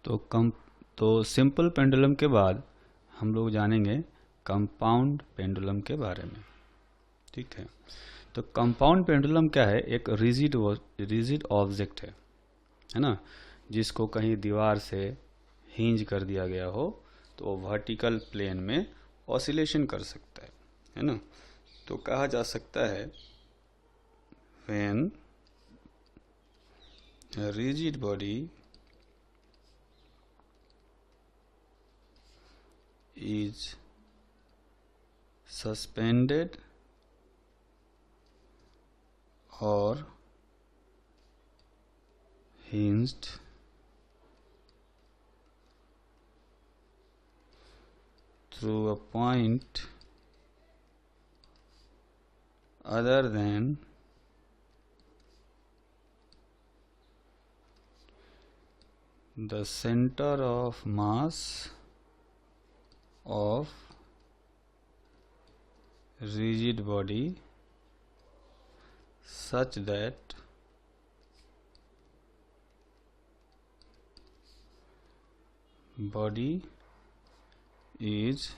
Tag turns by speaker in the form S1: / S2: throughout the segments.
S1: तो simple pendulum के बाद हम लोग जानेंगे कंपाउंड पेंडुलम के बारे में। ठीक है, तो कंपाउंड पेंडुलम क्या है? एक रिजिड ऑब्जेक्ट है ना, जिसको कहीं दीवार से हिंज कर दिया गया हो तो वो वर्टिकल प्लेन में ऑसिलेशन कर सकता है ना। तो कहा जा सकता है when rigid body is suspended or hinged through a point other than the center of mass of rigid body such that body is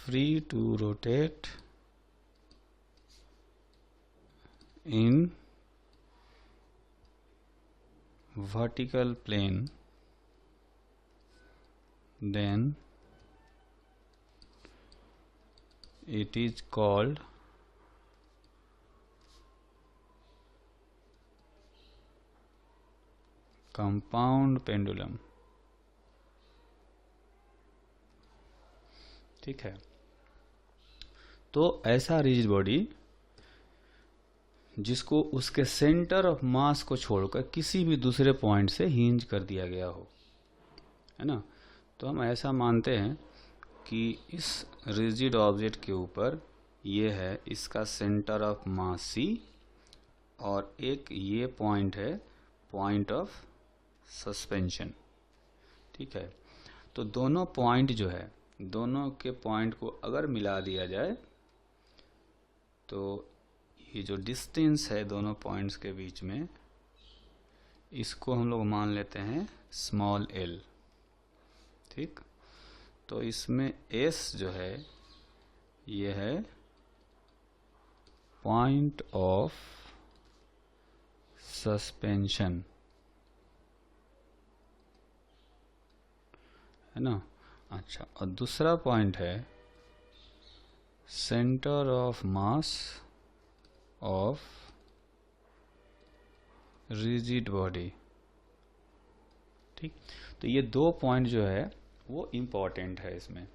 S1: free to rotate in vertical plane, then it is called compound pendulum. ठीक है, तो ऐसा rigid body जिसको उसके centre of मास को छोड़कर किसी भी दूसरे पॉइंट से हिंज कर दिया गया हो, है ना। तो हम ऐसा मानते हैं कि इस रिजिड ऑब्जेक्ट के ऊपर ये है इसका सेंटर ऑफ मास सी और एक ये पॉइंट है पॉइंट ऑफ सस्पेंशन। ठीक है, तो दोनों पॉइंट जो है, दोनों के पॉइंट को अगर मिला दिया जाए तो ये जो डिस्टेंस है दोनों पॉइंट्स के बीच में, इसको हम लोग मान लेते हैं स्मॉल एल। ठीक, तो इसमें एस जो है ये है पॉइंट ऑफ सस्पेंशन, है ना। अच्छा, और दूसरा पॉइंट है centre of mass of rigid body. ठीक, तो ये दो पॉइंट जो है वो इम्पॉर्टेंट है इसमें,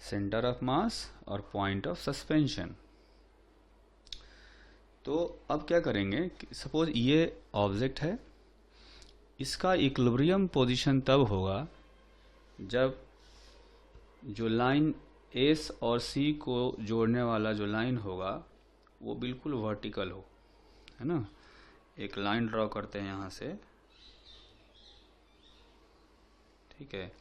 S1: सेंटर ऑफ मास और पॉइंट ऑफ सस्पेंशन। तो अब क्या करेंगे कि सपोज ये ऑब्जेक्ट है, इसका इक्विलिब्रियम पोजीशन तब होगा जब जो लाइन एस और सी को जोड़ने वाला जो लाइन होगा वो बिल्कुल वर्टिकल हो, है ना। एक लाइन ड्रॉ करते हैं यहाँ से। ठीक है,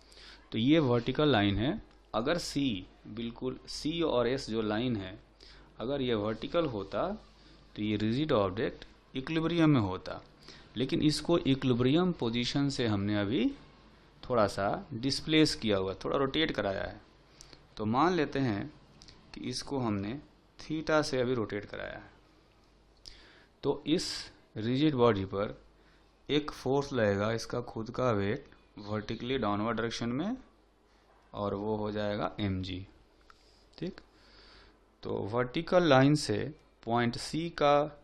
S1: तो ये वर्टिकल लाइन है। अगर सी बिल्कुल सी और एस जो लाइन है अगर ये वर्टिकल होता तो ये रिजिड ऑब्जेक्ट इक्विलिब्रियम में होता, लेकिन इसको इक्विलिब्रियम पोजीशन से हमने अभी थोड़ा सा डिस्प्लेस किया हुआ, थोड़ा रोटेट कराया है। तो मान लेते हैं कि इसको हमने थीटा से अभी रोटेट कराया है, तो इस रिजिड बॉडी पर एक फोर्स लगेगा, इसका खुद का वेट वर्टिकली डाउनवर्ड डायरेक्शन में, और वो हो जाएगा mg। ठीक, तो वर्टिकल लाइन से पॉइंट सी का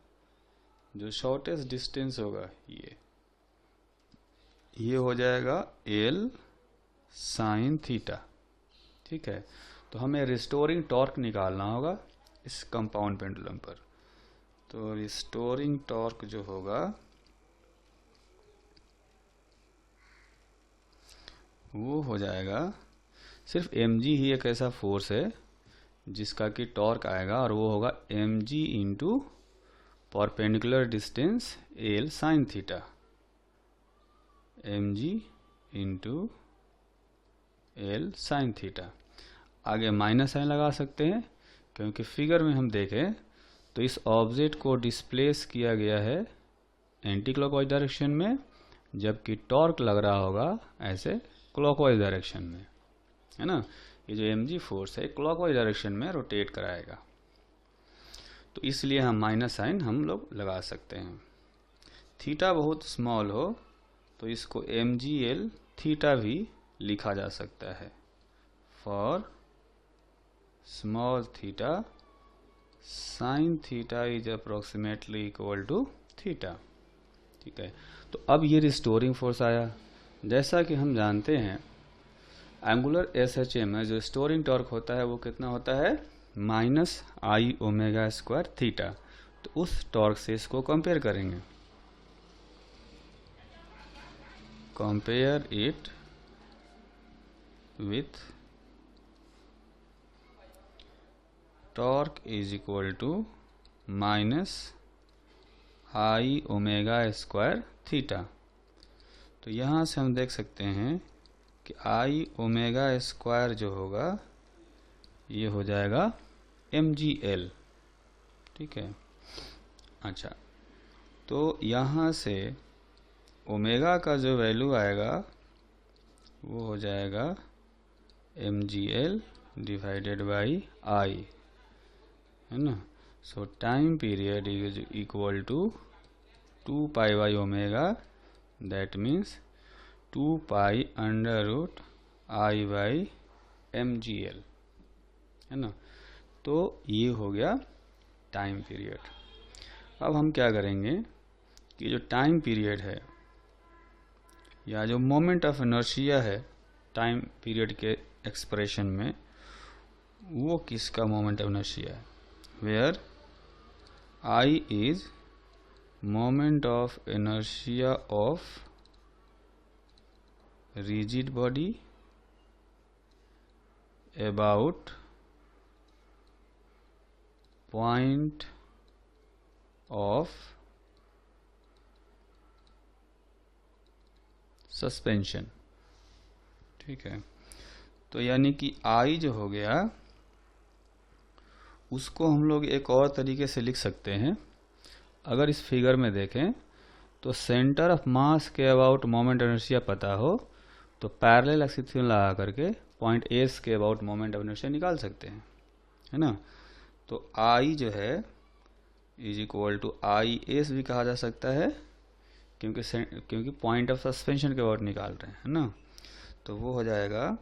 S1: जो शॉर्टेस्ट डिस्टेंस होगा ये हो जाएगा एल साइन थीटा। ठीक है, तो हमें रिस्टोरिंग टॉर्क निकालना होगा इस कंपाउंड पेंडुलम पर। तो रिस्टोरिंग टॉर्क जो होगा वो हो जाएगा, सिर्फ mg ही एक ऐसा फोर्स है जिसका कि टॉर्क आएगा, और वो होगा mg into perpendicular distance L sine theta, mg into L sine theta. आगे माइनस साइन लगा सकते हैं क्योंकि फिगर में हम देखें तो इस ऑब्जेक्ट को डिस्प्लेस किया गया है एंटी क्लॉकवाइज डायरेक्शन में, जबकि टॉर्क लग रहा होगा ऐसे क्लॉकवाइज डायरेक्शन में, है ना। ये जो mg फोर्स है क्लॉकवाइज डायरेक्शन में रोटेट कराएगा, तो इसलिए हम माइनस साइन हम लोग लगा सकते हैं। थीटा बहुत स्मॉल हो तो इसको mgl थीटा भी लिखा जा सकता है। For small theta sine theta is approximately equal to theta. ठीक है, तो अब ये रिस्टोरिंग फोर्स आया। जैसा कि हम जानते हैं एंगुलर SHA में जो स्टोरिंग टॉर्क होता है वो कितना होता है, minus I omega square theta. तो उस टॉर्क से इसको कंपेयर करेंगे, compare it with torque is equal to minus I omega square theta. तो यहाँ से हम देख सकते हैं कि आई ओमेगा स्क्वायर जो होगा ये हो जाएगा mgl। ठीक है, अच्छा, तो यहाँ से ओमेगा का जो वैल्यू आएगा वो हो जाएगा mgl डिवाइडेड बाई आई, है ना। So time period is equal to 2 pi by omega, that means 2 pi under root I by mgl, है ना। तो ये हो गया टाइम पीरियड। अब हम क्या करेंगे कि जो टाइम पीरियड है या जो मोमेंट ऑफ इनर्शिया है टाइम पीरियड के एक्सप्रेशन में, वो किसका मोमेंट ऑफ इनर्शिया है, where I is moment of inertia of rigid body about point of suspension। ठीक है, तो यानी कि I जो हो गया उसको हम लोग एक और तरीके से लिख सकते हैं। अगर इस फिगर में देखें तो सेंटर ऑफ मास के अबाउट मोमेंट ऑफ इनर्शिया पता हो तो पैरेलल एक्सिस लगा करके पॉइंट एस के अबाउट मोमेंट ऑफ इनर्शिया निकाल सकते हैं, है ना। तो आई जो है is equal to I S भी कहा जा सकता है, क्योंकि पॉइंट ऑफ सस्पेंशन के अबाउट निकाल रहे हैं, है ना। तो वो हो जाएगा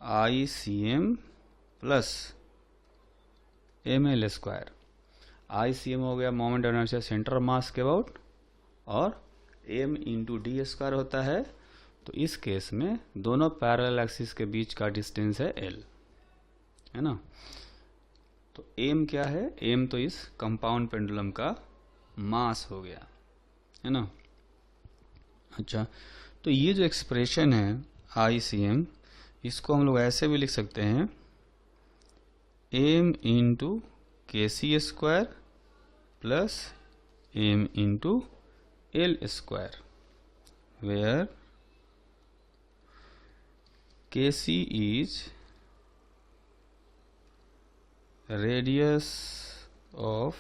S1: I C M plus ml square. ICM हो गया moment of inertia centre of mass के अबाउट, और m इंटू डी स्क्वायर होता है। तो इस केस में दोनों पैरेलल एक्सिस के बीच का डिस्टेंस है l, है ना। तो m क्या है, m तो इस कंपाउंड पेंडुलम का मास हो गया, है ना। अच्छा, तो ये जो एक्सप्रेशन है ICM, इसको हम लोग ऐसे भी लिख सकते हैं m into K C square plus m into L square, where K C is radius of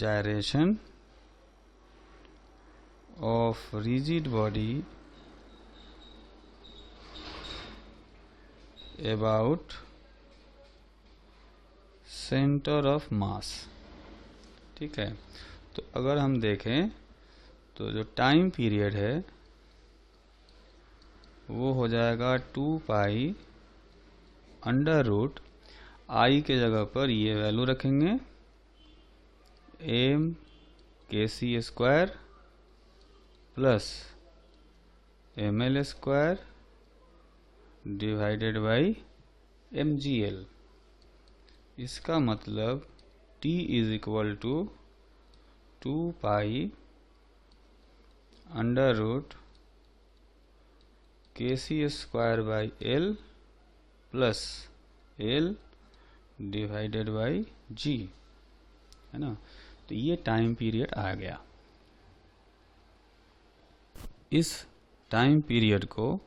S1: gyration of rigid body about centre of mass. ठीक है, तो अगर हम देखें तो जो टाइम पीरियड है वो हो जाएगा 2 पाई अंडर रूट आई के जगह पर ये वैल्यू रखेंगे m K C square plus ml square divided by mgl। इसका मतलब t is equal to 2 pi under root K C square by L plus L divided by G, है ना। तो ये टाइम पीरियड आ गया। इस टाइम पीरियड को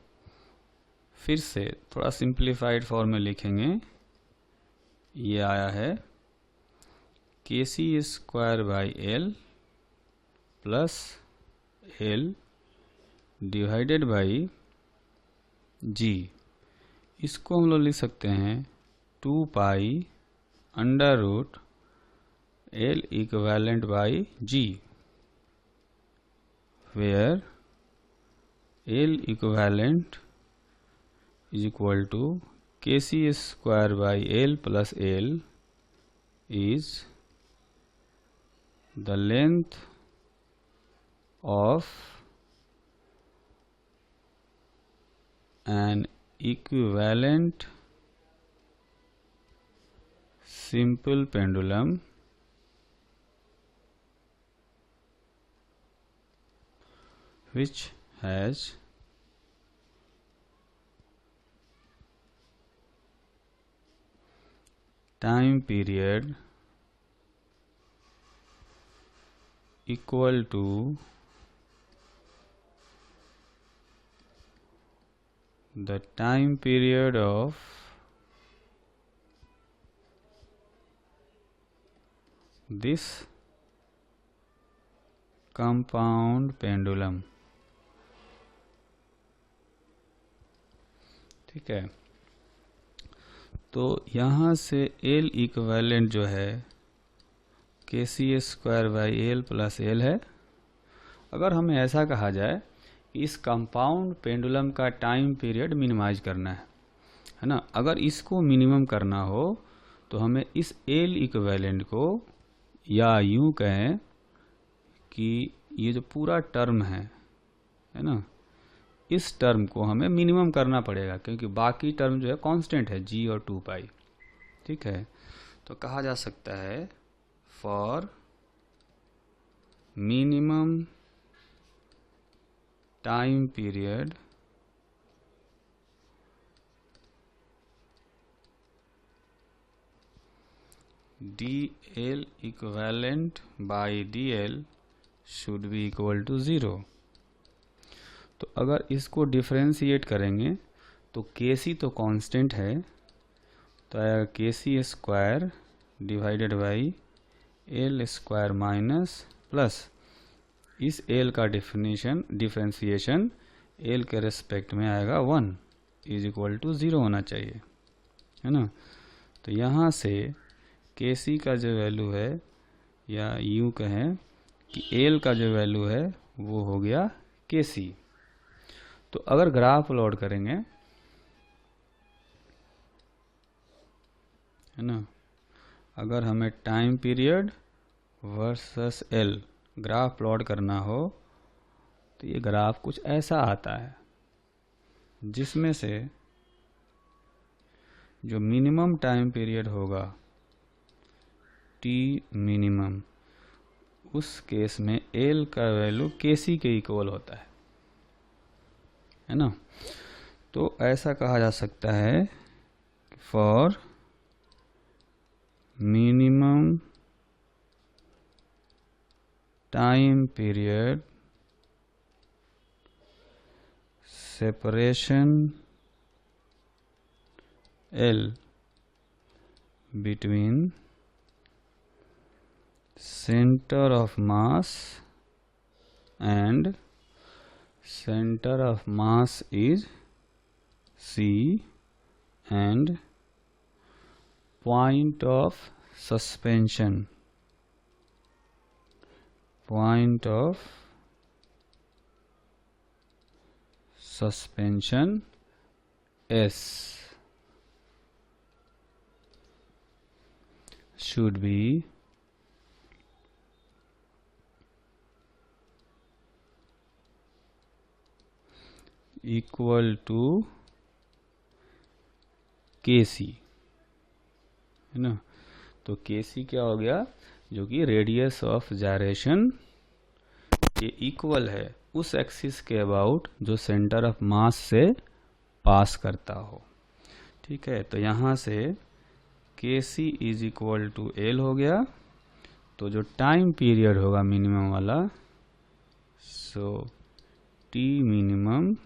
S1: फिर से थोड़ा सिंप्लीफाइड फॉर्म में लिखेंगे। ये आया है K C square by L plus L divided by G. इसको हम लोग लिख सकते हैं 2 pi under root L equivalent by G, where L equivalent is equal to kc square by l plus l is the length of an equivalent simple pendulum which has time period equal to the time period of this compound pendulum। ठीक है, तो यहाँ से L equivalent जो है K C square by L plus L है। अगर हमें ऐसा कहा जाए कि इस कंपाउंड पेंडुलम का टाइम पीरियड मिनिमाइज करना है ना, अगर इसको मिनिमम करना हो तो हमें इस एल इक्विवेलेंट को, या यूं कहें कि ये जो पूरा टर्म है ना, इस टर्म को हमें मिनिमम करना पड़ेगा, क्योंकि बाकी टर्म जो है कांस्टेंट है जी और 2 पाई। ठीक है, तो कहा जा सकता है for minimum time period d l equivalent by d l should be equal to 0। तो अगर इसको डिफरेंशिएट करेंगे तो के सी तो कांस्टेंट है, तो आएगा K C square divided by L square minus plus इस एल का डिफरेंशिएशन एल के रेस्पेक्ट में आएगा 1 इज इक्वल टू 0 होना चाहिए, है ना। तो यहाँ से के सी का जो वैल्यू है, या यूं कहें कि एल का जो वैल्यू है वो हो गया के सी। तो अगर ग्राफ प्लॉट करेंगे, है ना, अगर हमें time period versus L graph plot करना हो तो ये ग्राफ कुछ ऐसा आता है, जिसमें से जो मिनिमम टाइम पीरियड होगा टी मिनिमम, उस केस में एल का वैल्यू के सी के इक्वल होता है ना। तो ऐसा कहा जा सकता है for minimum time period separation L between center of mass and center of mass is C and point of suspension S should be equal to KC, है ना। तो KC क्या हो गया, जो कि रेडियस ऑफ जायरेशन के इक्वल है उस एक्सिस के अबाउट जो सेंटर ऑफ मास से पास करता हो। ठीक है, तो यहाँ से KC is equal to L हो गया। तो जो टाइम पीरियड होगा मिनिमम वाला, so T minimum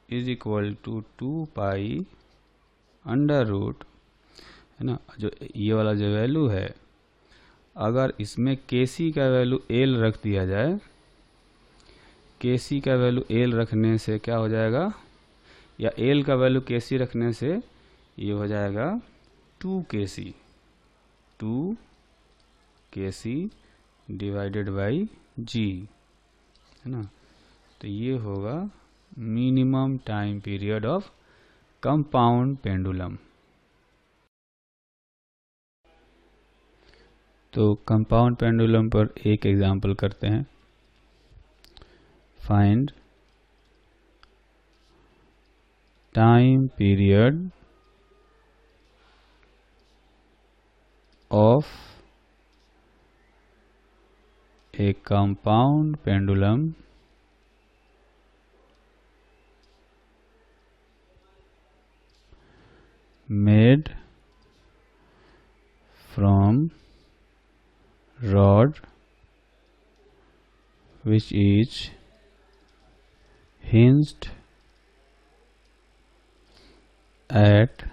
S1: is equal to 2 pi under root, है ना, जो ये वाला जो वैल्यू है, अगर इसमें Kc का वैल्यू L रख दिया जाए, Kc का वैल्यू L रखने से क्या हो जाएगा, या L का वैल्यू Kc रखने से ये हो जाएगा 2Kc डिवाइडेड बाई G, है ना। तो ये होगा minimum time period of compound pendulum. तो कंपाउंड पेंडुलम पर एक एग्जांपल करते हैं। Find time period of A compound pendulum made from rod which is hinged at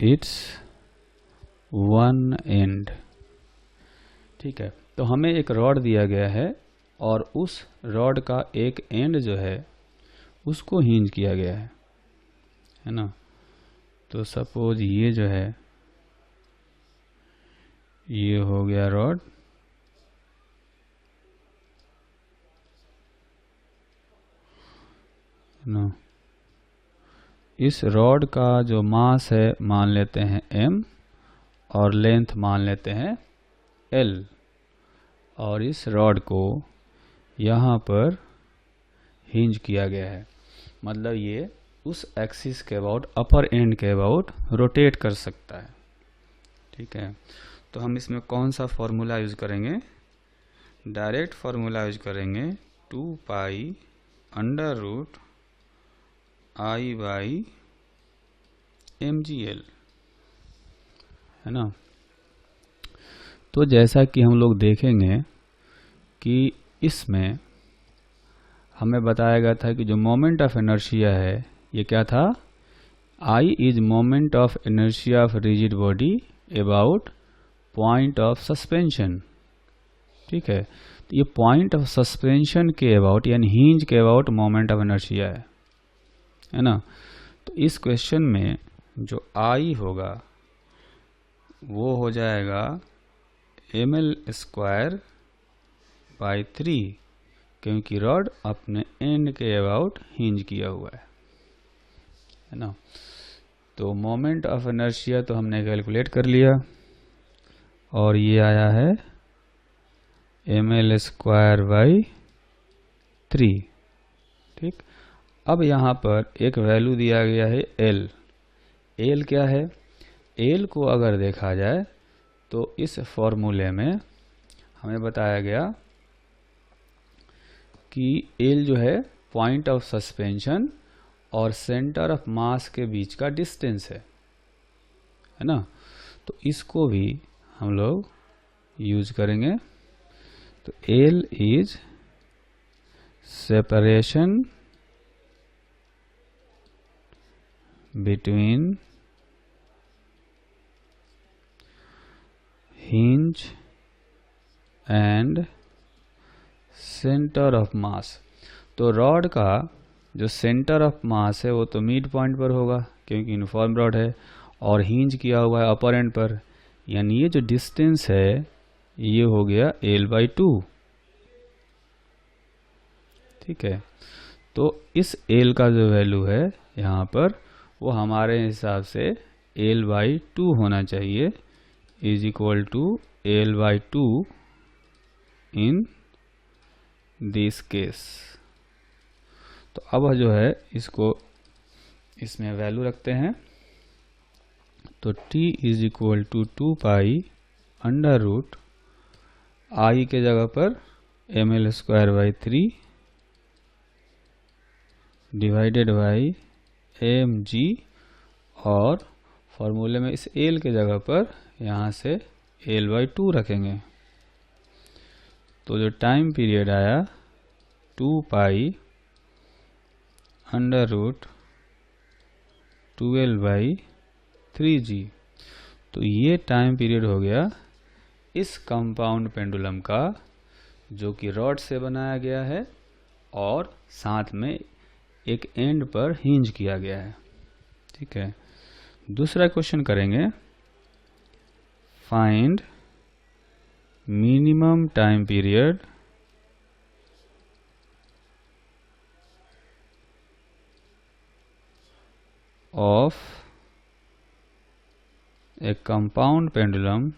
S1: its one end। ठीक है, तो हमें एक रॉड दिया गया है और उस रॉड का एक एंड जो है उसको हिंज किया गया है ना। तो सपोज ये जो है ये हो गया रॉड, ना। इस रॉड का जो मास है मान लेते हैं m और लेंथ मान लेते हैं l, और इस रॉड को यहाँ पर हिंज किया गया है, मतलब ये उस एक्सिस के अबाउट, अपर एंड के अबाउट रोटेट कर सकता है। ठीक है, तो हम इसमें कौन सा फॉर्मूला यूज करेंगे, डायरेक्ट फॉर्मूला यूज करेंगे 2 pi under root I by mgl, है ना। तो जैसा कि हम लोग देखेंगे कि इसमें हमें बताया गया था कि जो मोमेंट ऑफ इनर्शिया है ये क्या था, I is moment of inertia of rigid body about point of suspension. ठीक है, तो ये पॉइंट ऑफ सस्पेंशन के अबाउट यानी हिंज के अबाउट मोमेंट ऑफ इनर्शिया है ना। तो इस क्वेश्चन में जो I होगा वो हो जाएगा ml² बाई 3, क्योंकि रॉड अपने एंड के अबाउट हिंज किया हुआ है ना। तो मोमेंट ऑफ इनर्शिया तो हमने कैलकुलेट कर लिया और ये आया है ml² बाई 3। ठीक, अब यहाँ पर एक वैल्यू दिया गया है L क्या है, L को अगर देखा जाए तो इस फॉर्मूले में हमें बताया गया कि L जो है पॉइंट ऑफ सस्पेंशन और सेंटर ऑफ मास के बीच का डिस्टेंस है ना। तो इसको भी हम लोग यूज करेंगे। तो L is separation between hinge and center of mass। तो रॉड का जो सेंटर ऑफ मास है वो तो मिड पॉइंट पर होगा क्योंकि यूनिफॉर्म रॉड है, और हिंज किया हुआ है अपर एंड पर, यानी ये जो डिस्टेंस है ये हो गया L/2। ठीक है, तो इस L का जो वैल्यू है यहाँ पर वो हमारे हिसाब से L/2 होना चाहिए, is equal to L/2 in this case. तो अब जो है इसको इसमें वैल्यू रखते हैं। तो T is equal to 2 pi under root I के जगह पर ml² by 3 divided by mg, और फॉर्मूले में इस L के जगह पर यहाँ से L/2 रखेंगे। तो जो टाइम पीरियड आया 2 pi under root 12 by 3g। तो ये टाइम पीरियड हो गया इस कंपाउंड पेंडुलम का जो कि रॉड से बनाया गया है और साथ में एक एंड पर हिंज किया गया है। ठीक है, दूसरा क्वेश्चन करेंगे, find minimum time period of a compound pendulum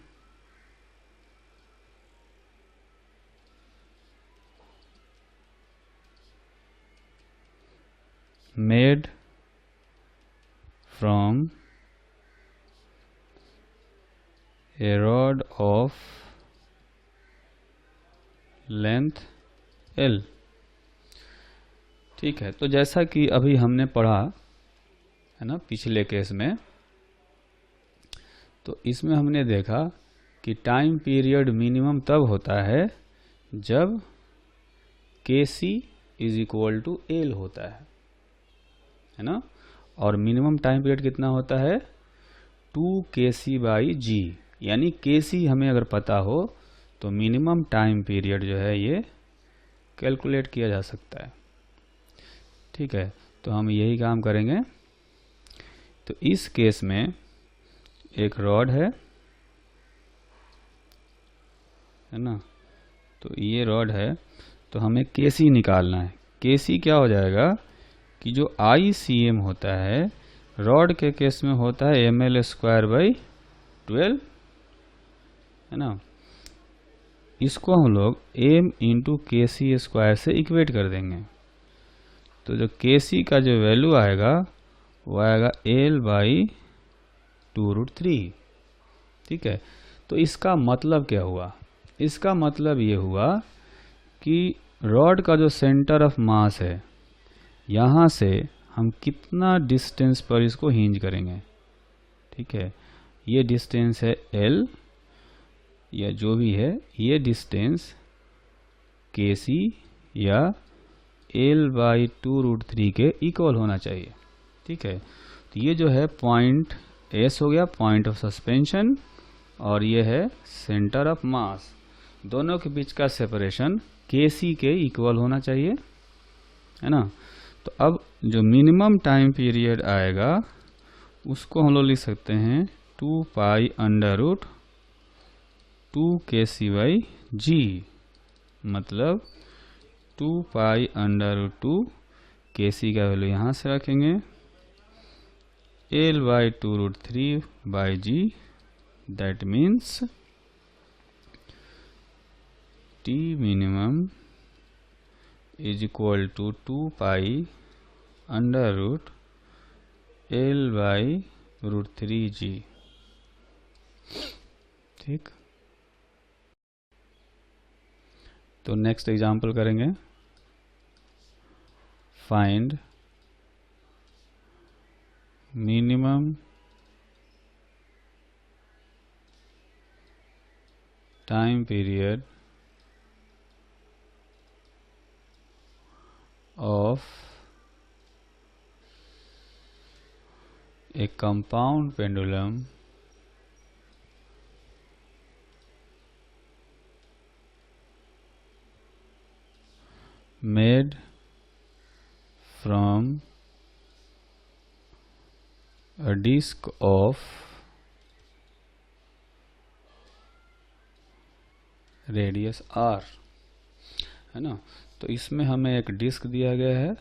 S1: made from a rod of length L। ठीक है, तो जैसा कि अभी हमने पढ़ा है ना पिछले केस में, तो इसमें हमने देखा कि टाइम पीरियड मिनिमम तब होता है जब Kc is equal to L होता है ना, और मिनिमम टाइम पीरियड कितना होता है 2Kc/g, यानी Kc हमें अगर पता हो तो मिनिमम टाइम पीरियड जो है ये कैलकुलेट किया जा सकता है। ठीक है, तो हम यही काम करेंगे। तो इस केस में एक रॉड है ना, तो ये रॉड है, तो हमें Kc निकालना है। Kc क्या हो जाएगा कि जो ICM होता है रॉड के केस में होता है ml²/12 है ना, इसको हम लोग m × Kc² से इक्वेट कर देंगे। तो जो Kc का जो वैल्यू आएगा वो आएगा L/2√3। ठीक है, तो इसका मतलब क्या हुआ, इसका मतलब ये हुआ कि रॉड का जो सेंटर ऑफ मास है यहाँ से हम कितना डिस्टेंस पर इसको हिंज करेंगे। ठीक है, ये डिस्टेंस है L या जो भी है, ये डिस्टेंस Kc या L/2√3 के इक्वल होना चाहिए। ठीक है, तो ये जो है पॉइंट S हो गया, पॉइंट ऑफ सस्पेंशन, और ये है सेंटर ऑफ मास। दोनों के बीच का सेपरेशन Kc के इक्वल होना चाहिए, है ना। तो अब जो मिनिमम टाइम पीरियड आएगा उसको हम लोग लिख सकते हैं 2π√2Kc/g, मतलब 2π√2 Kc का वैल्यू यहाँ से रखेंगे, L/2√3/g, that means T minimum is equal to 2π√L/√3g। ठीक, तो नेक्स्ट एग्जांपल करेंगे, find minimum time period of a compound pendulum made from a disc of radius r, है ना। तो इसमें हमें एक डिस्क दिया गया है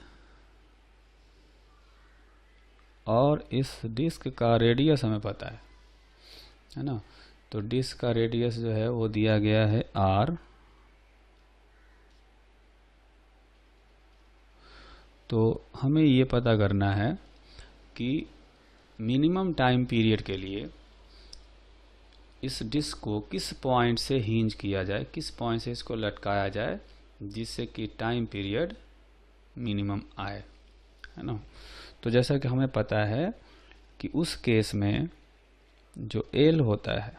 S1: और इस डिस्क का रेडियस हमें पता है ना। तो डिस्क का रेडियस जो है वो दिया गया है r। तो हमें ये पता करना है कि मिनिमम टाइम पीरियड के लिए इस डिस्क को किस पॉइंट से हिंज किया जाए, किस पॉइंट से इसको लटकाया जाए जिससे कि टाइम पीरियड मिनिमम आए, है ना। तो जैसा कि हमें पता है कि उस केस में जो L होता है,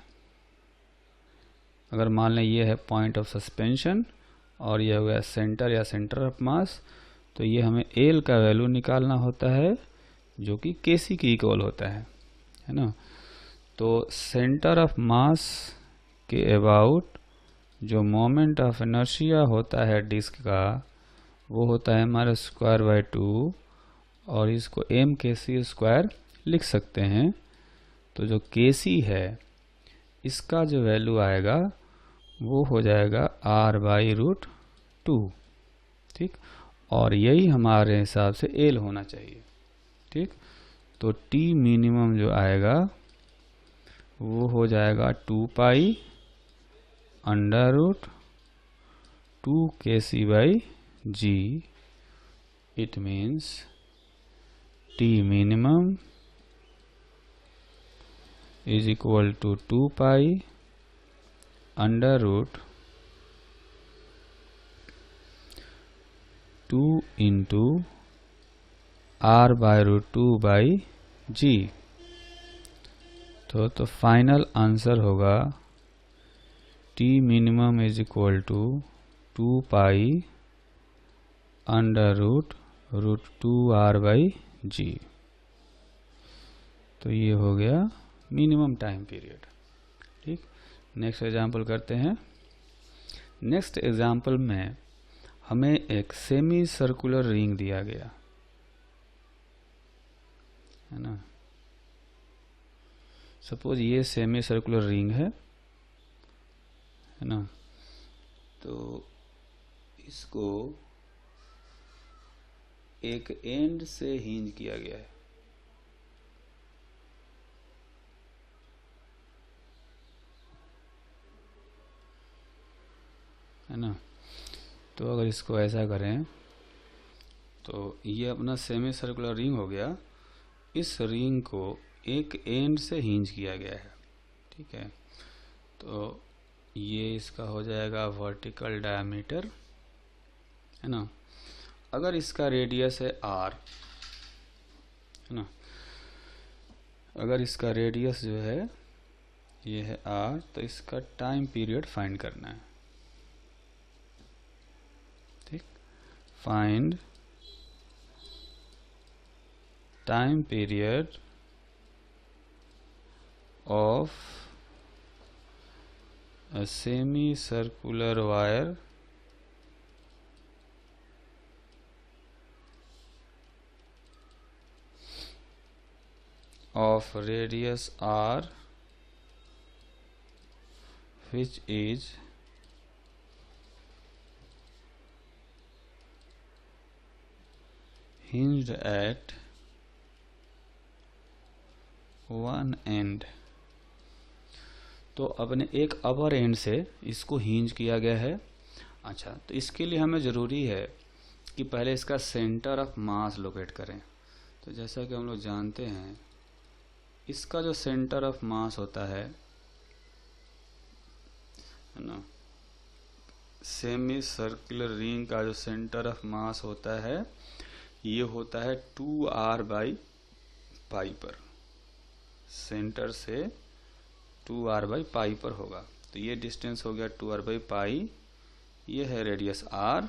S1: अगर मान लें ये है पॉइंट ऑफ सस्पेंशन और यह हो गया सेंटर या सेंटर ऑफ मास, तो ये हमें L का वैल्यू निकालना होता है जो कि Kc के इक्वल होता है ना। तो सेंटर ऑफ मास के अबाउट जो मोमेंट ऑफ इनर्शिया होता है डिस्क का वो होता है हमारा स्क्वायर बाय 2 और इसको एम के सी स्क्वायर लिख सकते हैं। तो जो के सी है इसका जो वैल्यू आएगा वो हो जाएगा आर बाई रूट 2, ठीक। और यही हमारे हिसाब से एल होना चाहिए, ठीक। तो टी मिनिमम जो आएगा वो हो जाएगा 2 pi under root 2 K C by G. It means T minimum is equal to 2 pi under root 2 into r by root 2 by g। तो फाइनल आंसर होगा t minimum is equal to 2 pi under root 2 r by G. तो ये हो गया minimum time period, ठीक। Next example करते हैं। Next example में हमें एक सेमी सर्कुलर रिंग दिया गया है ना। सपोज ये सेमी सर्कुलर रिंग है ना। तो इसको एक एंड से हिंज किया गया है ना। तो अगर इसको ऐसा करें तो ये अपना सेमी सर्कुलर रिंग हो गया। इस रिंग को एक एंड से हिंज किया गया है, ठीक है। तो ये इसका हो जाएगा वर्टिकल डायमीटर है ना। अगर इसका रेडियस है r है ना, अगर इसका रेडियस जो है ये है r, तो इसका टाइम पीरियड फाइंड करना है, ठीक। Find time period of a semi-circular wire of radius r which is hinged at one end। तो अपने एक अपर एंड से इसको हिंज किया गया है। अच्छा, तो इसके लिए हमें ज़रूरी है कि पहले इसका सेंटर ऑफ मास लोकेट करें। तो जैसा कि हम लोग जानते हैं इसका जो सेंटर ऑफ मास होता है ना, सेमी सर्कुलर रिंग का जो सेंटर ऑफ मास होता है ये होता है 2r बाई पाई पर। सेंटर से 2r बाई पाई पर होगा। तो ये डिस्टेंस हो गया 2r बाई पाई, ये है रेडियस r।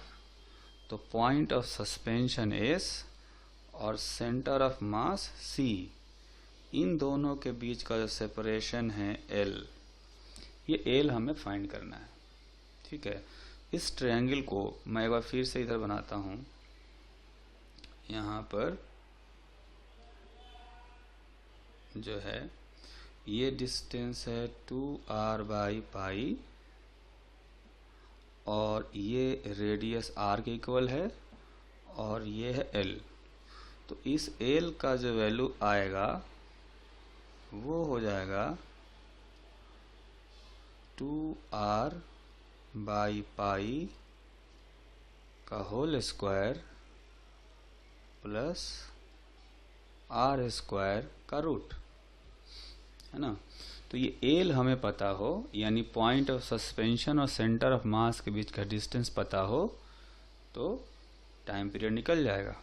S1: तो पॉइंट ऑफ सस्पेंशन s और सेंटर ऑफ मास c, इन दोनों के बीच का जो सेपरेशन है l, ये l हमें फाइंड करना है, ठीक है। इस ट्रायंगल को मैं एक बार फिर से इधर बनाता हूँ। यहाँ पर जो है ये डिस्टेंस है 2r बाई पाई और ये रेडियस r के इक्वल है और ये है l। तो इस l का जो वैल्यू आएगा वो हो जाएगा 2r बाई पाई का whole square plus r square का रूट, है ना। तो ये एल हमें पता हो, यानी पॉइंट ऑफ सस्पेंशन और सेंटर ऑफ मास के बीच का डिस्टेंस पता हो, तो टाइम पीरियड निकल जाएगा।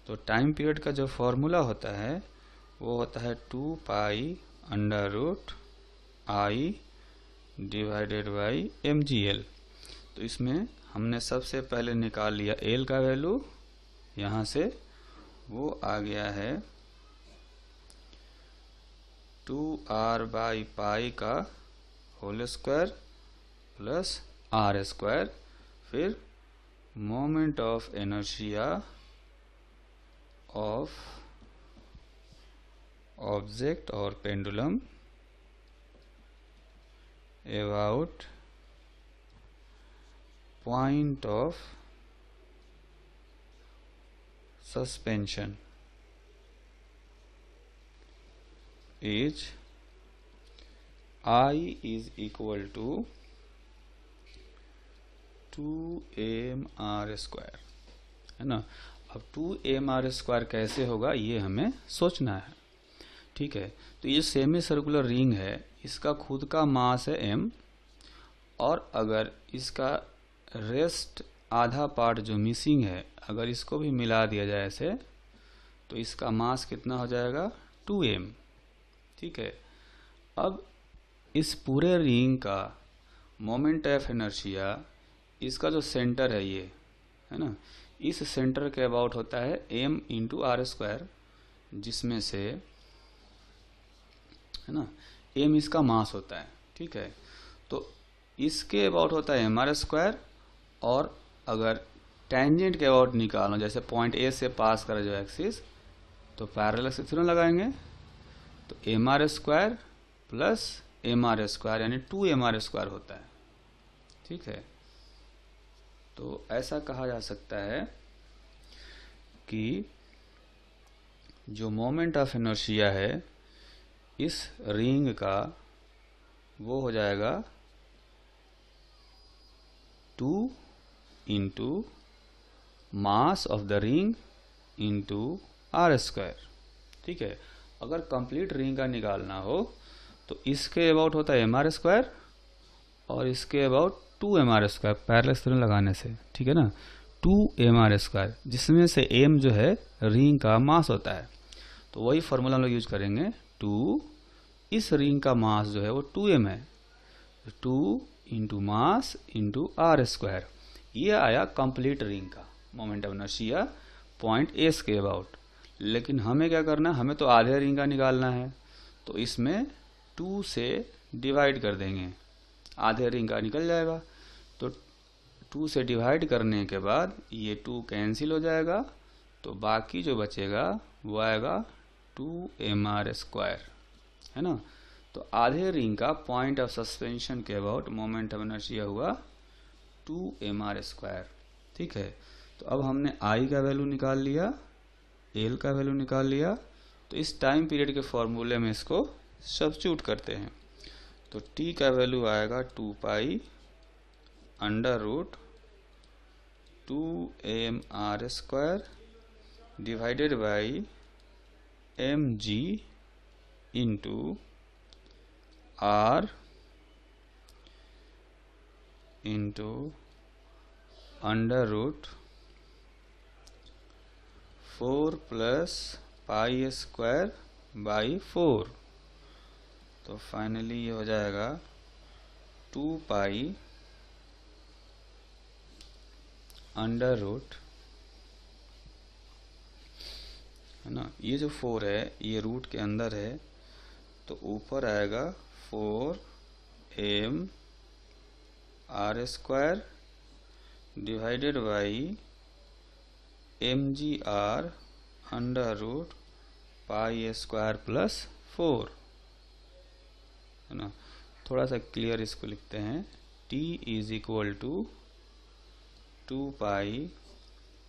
S1: तो टाइम पीरियड का जो फॉर्मूला होता है वो होता है 2 pi under root I divided by mgl। तो इसमें हमने सबसे पहले निकाल लिया एल का वैल्यू, यहाँ से वो आ गया है 2r बाई पाई का whole square plus R square, फिर moment of inertia of object और pendulum about point of suspension is I is equal to 2mr square, है ना। अब 2mr स्क्वायर कैसे होगा ये हमें सोचना है, ठीक है। तो ये सेमी सर्कुलर रिंग है, इसका खुद का मास है m, और अगर इसका रेस्ट आधा पार्ट जो मिसिंग है, अगर इसको भी मिला दिया जाए ऐसे, तो इसका मास कितना हो जाएगा 2m, ठीक है। अब इस पूरे रिंग का मोमेंट ऑफ इनर्शिया, इसका जो सेंटर है ये, है ना, इस सेंटर के अबाउट होता है m इंटू आर स्क्वायर, जिसमें से, है ना, m इसका मास होता है, ठीक है। तो इसके अबाउट होता है mr स्क्वायर, और अगर टेंजेंट के अबाउट निकालना, जैसे पॉइंट ए से पास करा जो एक्सिस, तो पैरेलल एक्सिस थ्योरम लगाएंगे, तो mr square plus mr square यानी 2mr स्क्वायर होता है, ठीक है। तो ऐसा कहा जा सकता है कि जो मोमेंट ऑफ इनर्शिया है इस रिंग का, वो हो जाएगा 2 into mass of the ring into R square, ठीक है। अगर कंप्लीट रिंग का निकालना हो तो इसके अबाउट होता है mr स्क्वायर, और इसके about 2mr square parallel theorem लगाने से, ठीक है ना, 2mr स्क्वायर, जिसमें से m जो है रिंग का मास होता है। तो वही फॉर्मूला हम लोग यूज करेंगे, 2, इस रिंग का मास जो है वो 2m है, 2 into mass into R square. ये आया कंप्लीट रिंग का moment of inertia point S के अबाउट। लेकिन हमें क्या करना है, हमें तो आधे रिंग का निकालना है, तो इसमें 2 से डिवाइड कर देंगे, आधे रिंग का निकल जाएगा। तो 2 से डिवाइड करने के बाद ये 2 कैंसिल हो जाएगा, तो बाकी जो बचेगा वो आएगा 2mr स्क्वायर, है ना। तो आधे रिंग का पॉइंट ऑफ सस्पेंशन के अबाउट मोमेंट ऑफ इनर्शिया हुआ 2mr स्क्वायर, ठीक है। तो अब हमने I का वैल्यू निकाल लिया, L का वैल्यू निकाल लिया, तो इस टाइम पीरियड के फॉर्मूले में इसको सब्स्टिट्यूट करते हैं। तो T का वैल्यू आएगा 2 pi under root 2mr square divided by mg into r into under root 4 plus pi square by 4। तो फाइनली ये हो जाएगा 2 पाई अंडर रूट, है ना, ये जो 4 है ये रूट के अंदर है, तो ऊपर आएगा 4m R square divided by mgr under root pi square plus 4, है ना। थोड़ा सा क्लियर इसको लिखते हैं, t is equal to 2 pi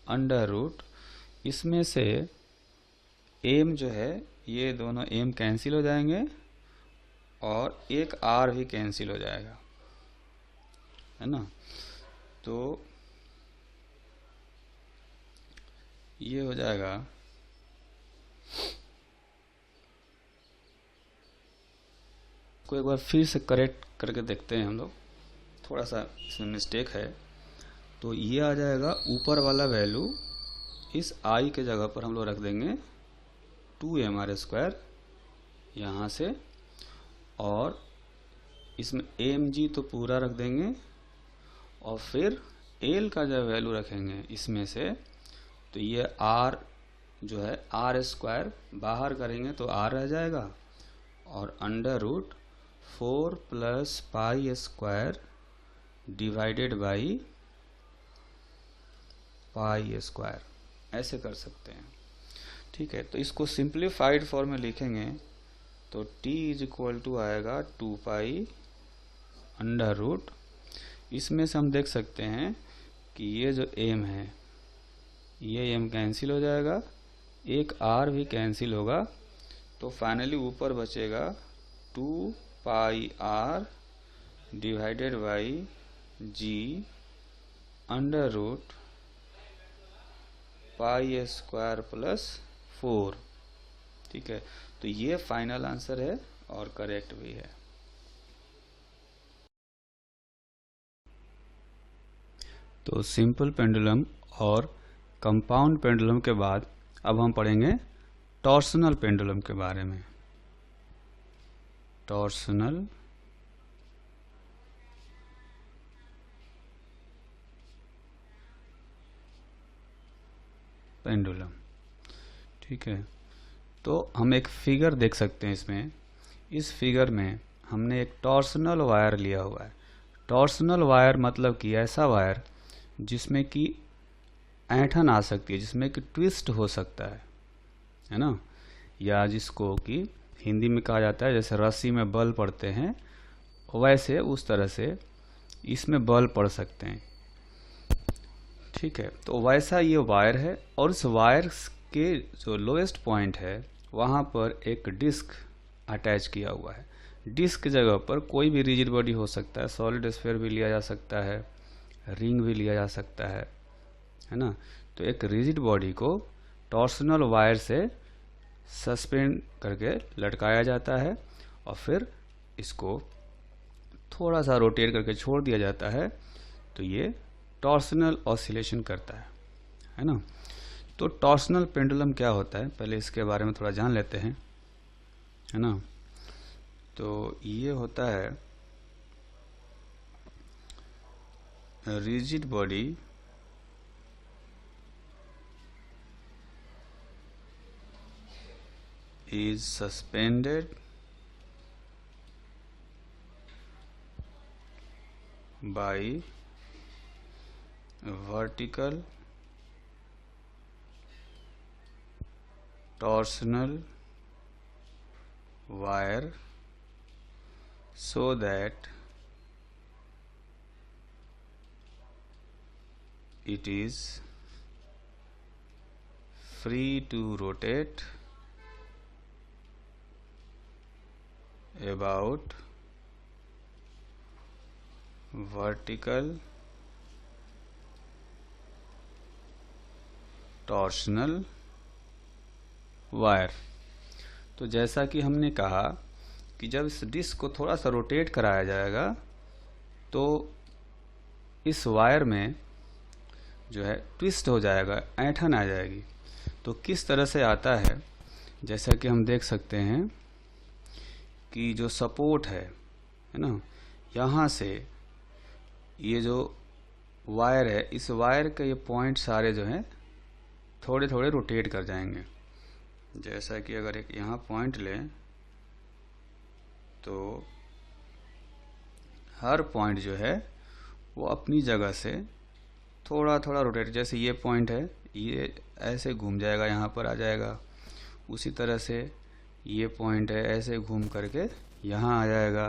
S1: under root, इसमें से m जो है ये दोनों m कैंसिल हो जाएंगे और एक r भी कैंसिल हो जाएगा, है ना। तो ये हो जाएगा को एक बार फिर से करेक्ट करके देखते हैं हम लोग, थोड़ा सा इसमें मिस्टेक है। तो ये आ जाएगा ऊपर वाला वैल्यू, इस I के जगह पर हम लोग रख देंगे 2mr स्क्वायर यहाँ से, और इसमें mg तो पूरा रख देंगे, और फिर L का जो वैल्यू रखेंगे इसमें से, तो ये R जो है R स्क्वायर बाहर करेंगे तो R रह जाएगा, और under root 4 plus pi square divided by pi square, ऐसे कर सकते हैं। ठीक है, तो इसको सिंप्लीफाइड फॉर्म में लिखेंगे तो t इज इक्वल टू आएगा 2 पाई अंडर रूट, इसमें से हम देख सकते हैं कि ये जो m है ये m कैंसिल हो जाएगा, एक r भी कैंसिल होगा, तो फाइनली ऊपर बचेगा 2 pi r divided by g under root pi square plus 4। ठीक है, तो ये फाइनल आंसर है और करेक्ट भी है। तो सिंपल पेंडुलम और कंपाउंड पेंडुलम के बाद अब हम पढ़ेंगे टॉर्सनल पेंडुलम के बारे में। Torsional pendulum. ठीक है, तो हम एक फिगर देख सकते हैं इसमें। इस फिगर में हमने एक टॉर्सनल वायर लिया हुआ है। टॉर्सनल वायर मतलब कि ऐसा वायर जिसमें कि ऐंठन आ सकती है, जिसमें कि ट्विस्ट हो सकता है ना, या जिसको कि हिंदी में कहा जाता है जैसे रस्सी में बल पड़ते हैं, वैसे उस तरह से इसमें बल पड़ सकते हैं। ठीक है, तो वैसा ये वायर है और इस वायर के जो लोएस्ट पॉइंट है वहाँ पर एक डिस्क अटैच किया हुआ है। डिस्क की जगह पर कोई भी रिजिड बॉडी हो सकता है, सॉलिड स्फीयर भी लिया जा सकता है, रिंग भी लिया जा सकता है ना। तो एक रिजिड बॉडी को टॉर्सनल वायर से सस्पेंड करके लटकाया जाता है और फिर इसको थोड़ा सा रोटेट करके छोड़ दिया जाता है, तो ये टॉर्सनल ऑसिलेशन करता है ना। तो टॉर्सनल पेंडुलम क्या होता है, पहले इसके बारे में थोड़ा जान लेते हैं, है ना। तो ये होता है rigid body is suspended by vertical torsional wire so that it is free to rotate about vertical torsional wire. तो जैसा कि हमने कहा कि जब इस डिस्क को थोड़ा सा रोटेट कराया जाएगा तो इस वायर में जो है ट्विस्ट हो जाएगा, ऐंठन आ जाएगी। तो किस तरह से आता है, जैसा कि हम देख सकते हैं कि जो सपोर्ट है ना, यहाँ से ये जो वायर है, इस वायर के ये पॉइंट सारे जो हैं थोड़े थोड़े रोटेट कर जाएंगे। जैसा कि अगर एक यहाँ पॉइंट लें तो हर पॉइंट जो है वो अपनी जगह से थोड़ा थोड़ा रोटेट, जैसे ये पॉइंट है ये ऐसे घूम जाएगा, यहाँ पर आ जाएगा। उसी तरह से ये पॉइंट है ऐसे घूम करके यहाँ आ जाएगा,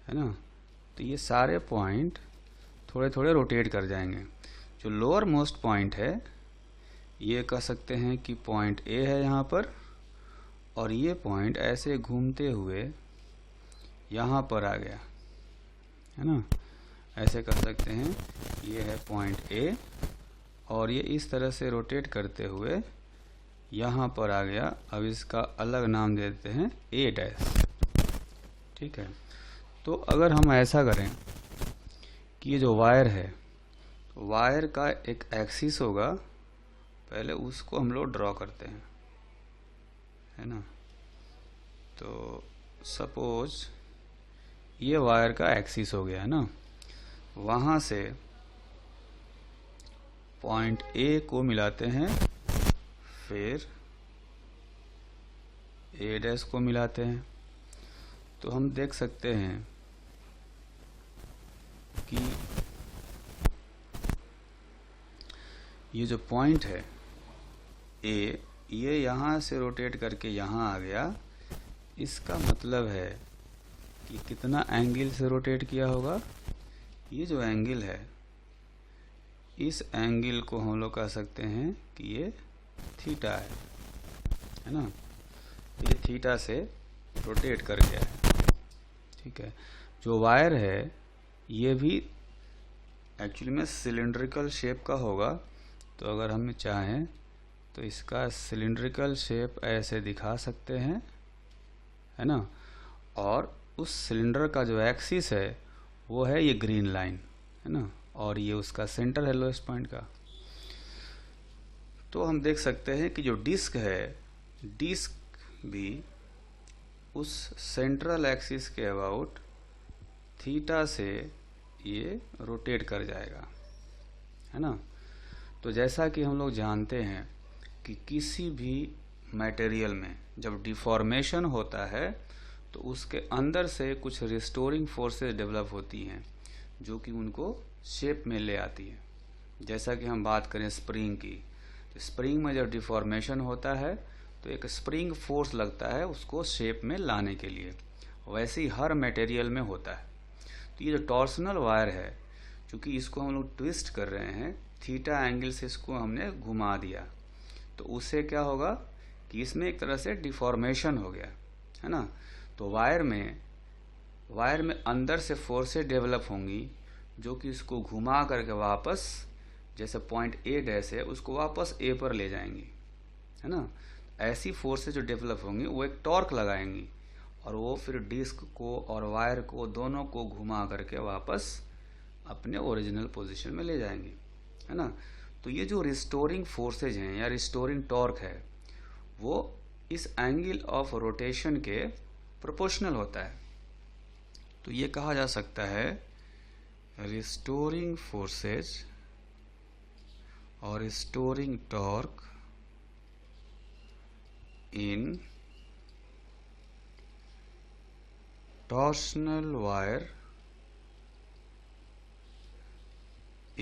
S1: है ना। तो ये सारे पॉइंट थोड़े थोड़े रोटेट कर जाएंगे। जो लोअर मोस्ट पॉइंट है ये कह सकते हैं कि पॉइंट ए है यहाँ पर, और ये पॉइंट ऐसे घूमते हुए यहाँ पर आ गया, है ना। ऐसे कह सकते हैं ये है पॉइंट ए, और ये इस तरह से रोटेट करते हुए यहाँ पर आ गया। अब इसका अलग नाम देते हैं ए डैश। ठीक है, तो अगर हम ऐसा करें कि ये जो वायर है, वायर का एक एक्सिस होगा, पहले उसको हम लोग ड्रॉ करते हैं, है ना। तो सपोज ये वायर का एक्सिस हो गया है ना, वहाँ से पॉइंट ए को मिलाते हैं, फिर ए डैश को मिलाते हैं। तो हम देख सकते हैं कि ये जो पॉइंट है ए, ये यहाँ से रोटेट करके यहाँ आ गया। इसका मतलब है कि कितना एंगल से रोटेट किया होगा। ये जो एंगल है, इस एंगल को हम लोग कह सकते हैं कि ये थीटा है ना। ये थीटा से रोटेट कर गया है, ठीक है। जो वायर है ये भी एक्चुअली में सिलिंड्रिकल शेप का होगा। तो अगर हम चाहें तो इसका सिलिंड्रिकल शेप ऐसे दिखा सकते हैं, है ना। और उस सिलेंडर का जो एक्सिस है वो है ये ग्रीन लाइन, है ना। और ये उसका सेंटर है लोएस्ट पॉइंट का। तो हम देख सकते हैं कि जो डिस्क है, डिस्क भी उस सेंट्रल एक्सिस के अबाउट थीटा से ये रोटेट कर जाएगा, है ना। तो जैसा कि हम लोग जानते हैं कि किसी भी मटेरियल में जब डिफॉर्मेशन होता है तो उसके अंदर से कुछ रिस्टोरिंग फोर्सेस डेवलप होती हैं जो कि उनको शेप में ले आती है। जैसा कि हम बात करें स्प्रिंग की, तो स्प्रिंग में जब डिफॉर्मेशन होता है तो एक स्प्रिंग फोर्स लगता है उसको शेप में लाने के लिए। वैसे ही हर मटेरियल में होता है। तो ये जो टॉर्सनल वायर है, चूँकि इसको हम लोग ट्विस्ट कर रहे हैं, थीटा एंगल से इसको हमने घुमा दिया, तो उससे क्या होगा कि इसमें एक तरह से डिफॉर्मेशन हो गया, है ना। तो वायर में अंदर से फोर्सेस डेवलप होंगी जो कि इसको घुमा करके वापस, जैसे पॉइंट ए डैश है, उसको वापस ए पर ले जाएंगी, है ना। ऐसी फोर्सेस जो डेवलप होंगी वो एक टॉर्क लगाएंगी और वो फिर डिस्क को और वायर को दोनों को घुमा करके वापस अपने ओरिजिनल पोजीशन में ले जाएंगी, है ना। तो ये जो रिस्टोरिंग फोर्सेज हैं या रिस्टोरिंग टॉर्क है वो इस एंगल ऑफ रोटेशन के प्रोपोर्शनल होता है। तो ये कहा जा सकता है रिस्टोरिंग फोर्सेज और restoring torque in torsional wire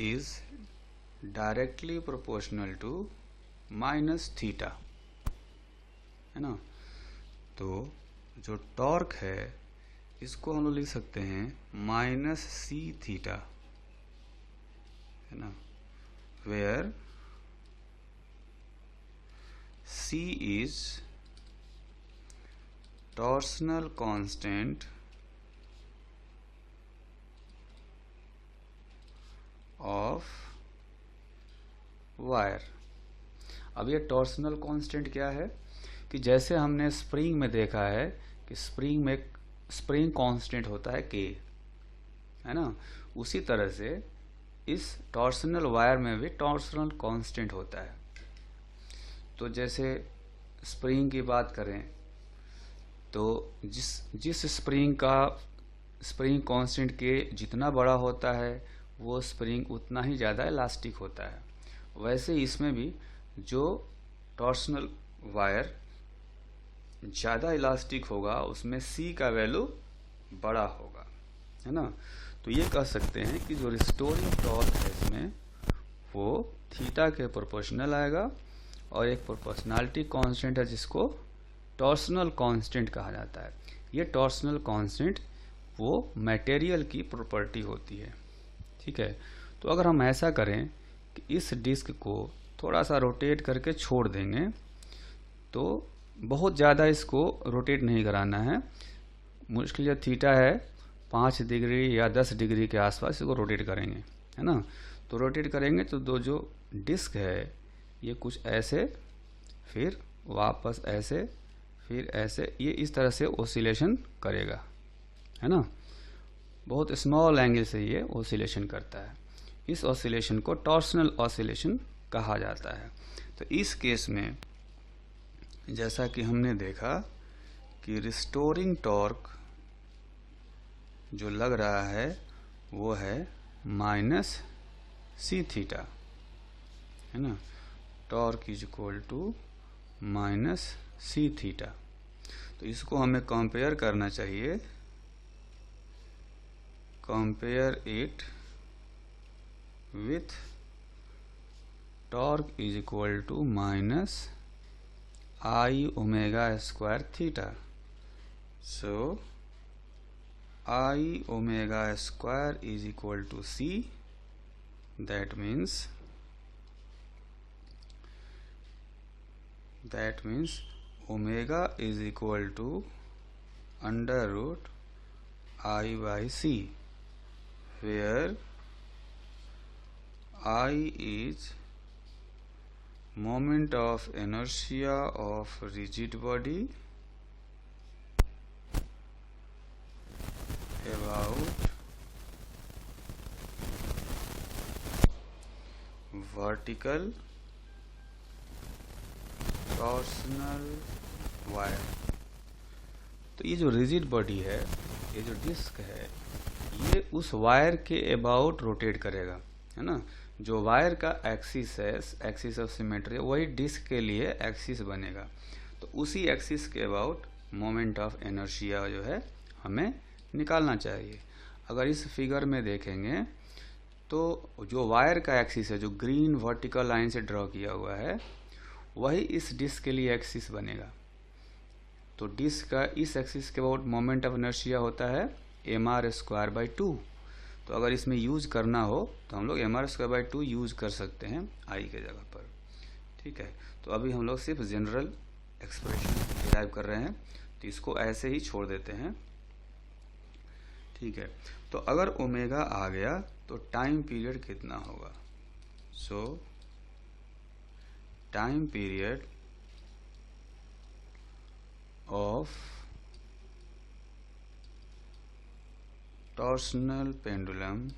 S1: is directly proportional to minus theta, है ना। तो जो टॉर्क है इसको हम लोग लिख सकते हैं माइनस सी थीटा, है ना, where C is torsional constant of wire. अब ये टॉर्सनल कांस्टेंट क्या है कि जैसे हमने स्प्रिंग में देखा है कि स्प्रिंग में स्प्रिंग कांस्टेंट होता है के, है ना। उसी तरह से इस टॉर्सनल वायर में भी टॉर्सनल कांस्टेंट होता है। तो जैसे स्प्रिंग की बात करें तो जिस स्प्रिंग का स्प्रिंग कांस्टेंट के जितना बड़ा होता है वो स्प्रिंग उतना ही ज़्यादा इलास्टिक होता है। वैसे इसमें भी जो टॉर्सनल वायर ज़्यादा इलास्टिक होगा उसमें सी का वैल्यू बड़ा होगा, है ना। तो ये कह सकते हैं कि जो रिस्टोरिंग टॉर्क है इसमें वो थीटा के प्रोपोर्शनल आएगा और एक प्रोपोर्शनैलिटी कांस्टेंट है जिसको टॉर्सनल कांस्टेंट कहा जाता है। ये टॉर्सनल कांस्टेंट वो मटेरियल की प्रॉपर्टी होती है, ठीक है। तो अगर हम ऐसा करें कि इस डिस्क को थोड़ा सा रोटेट करके छोड़ देंगे, तो बहुत ज़्यादा इसको रोटेट नहीं कराना है, मुश्किल जो थीटा है 5 डिग्री या 10 डिग्री के आसपास इसको रोटेट करेंगे, है ना। तो रोटेट करेंगे तो दो जो डिस्क है ये कुछ ऐसे, फिर वापस ऐसे, फिर ऐसे, ये इस तरह से ओसिलेशन करेगा, है ना। बहुत स्मॉल एंगल से ये ओसिलेशन करता है। इस ओसिलेशन को टॉर्सनल ओसिलेशन कहा जाता है। तो इस केस में जैसा कि हमने देखा कि रिस्टोरिंग टॉर्क जो लग रहा है वो है माइनस सी थीटा, है ना। Torque is equal to minus C theta. तो इसको हमें कंपेयर करना चाहिए, compare it with torque is equal to minus I omega square theta. So I omega square is equal to C, that means omega is equal to under root I by C, where I is moment of inertia of rigid body about vertical torsional wire. तो ये जो rigid body है, ये जो disc है, ये उस wire के अबाउट रोटेट करेगा, है ना। जो वायर का एक्सिस है, एक्सिस ऑफ सिमेट्री, वही डिस्क के लिए एक्सिस बनेगा। तो उसी एक्सिस के अबाउट मोमेंट ऑफ इनर्शिया जो है हमें निकालना चाहिए। अगर इस फिगर में देखेंगे तो जो वायर का एक्सिस है, जो ग्रीन वर्टिकल लाइन से ड्रॉ किया हुआ है, वही इस डिस्क के लिए एक्सिस बनेगा। तो डिस्क का इस एक्सिस के अबाउट मोमेंट ऑफ इनर्शिया होता है mr²/2। तो अगर इसमें यूज करना हो तो हम लोग mr²/2 यूज कर सकते हैं आई के जगह पर, ठीक है। तो अभी हम लोग सिर्फ जनरल एक्सप्रेशन डिराइव कर रहे हैं, तो इसको ऐसे ही छोड़ देते हैं, ठीक है। तो अगर ओमेगा आ गया तो टाइम पीरियड कितना होगा? सो time period of torsional pendulum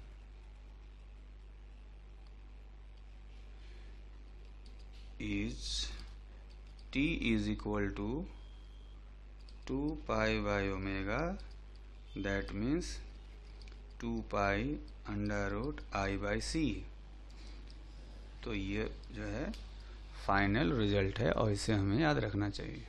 S1: is t is equal to 2 pi by omega, that means 2 pi under root I by C। तो ये जो है फाइनल रिजल्ट है और इसे हमें याद रखना चाहिए।